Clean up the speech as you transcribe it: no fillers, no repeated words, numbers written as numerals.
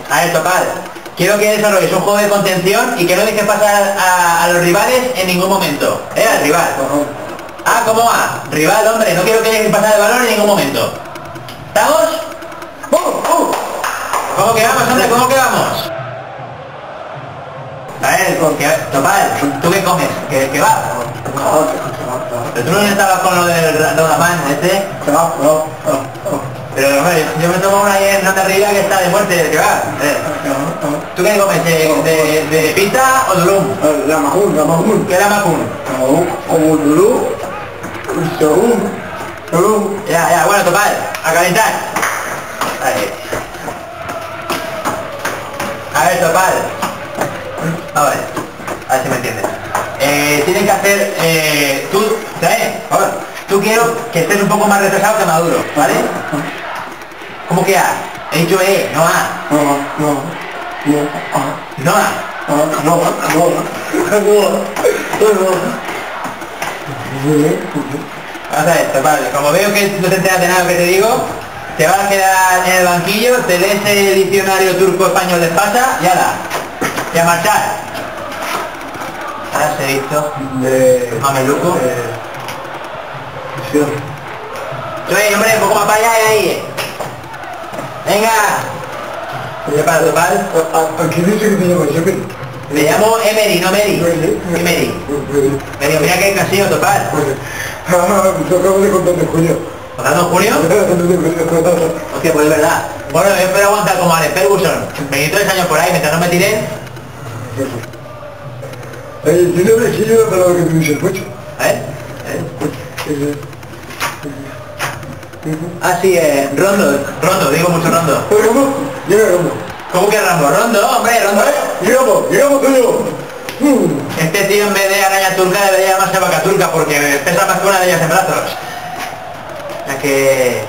A ver, Topal, quiero que desarrolles un juego de contención y que no dejes pasar a los rivales en ningún momento. Al rival. Ah, ¿cómo va? Rival, hombre, no quiero que dejes pasar el balón en ningún momento. ¿Estamos? ¿Cómo que vamos, hombre? ¿Cómo que vamos? A ver, Topal, ¿tú qué comes? ¿Qué va? Pero tú no estabas con lo del Rodaman, Pero hombre, yo me tomo una ahí en Santa Rita que está de muerte, ¿qué va? ¿Tú qué comes? ¿De pizza o durum? La majún. ¿Qué es la macún? Como durum. Ya, bueno, Topal, a calentar. Ahí. A ver, Topal. A ver si me entiendes. Tienen que hacer, tú, ¿sabes? Ahora, tú quiero que estés un poco más retrasado que maduro, ¿vale? ¿Cómo que A? He dicho E, no A. No A. Vamos a ver, Topal, como veo que no te enteras de nada lo que te digo, te vas a quedar en el banquillo, te lees el diccionario turco-español de Espasa y ala, y a marchar. Ahora se visto de mameluco. Oye, hombre, un poco más para allá y ahí. Venga. Oye, para Topal. ¿A quién dice que te llamas Emery? Me llamo Emery, no Mary. Emery. Pero mira que casillo, Topal. Te acabo de contar de Julio. ¿Pasando en junio? Hostia, pues es verdad. Bueno, yo espero aguantar como Alex Ferguson. 23 años por ahí, mientras no me tiren. Tiene una silla para lo que te dice el coche. Ah, sí, Rondo, digo mucho Rondo. ¿Cómo? Llega Rondo. ¿Cómo que Rondo? Rondo, hombre, Rondo. Llegamos, tío. Este tío en vez de araña turca debería llamarse vaca turca porque pesa más que una de ellas en brazos. O sea que...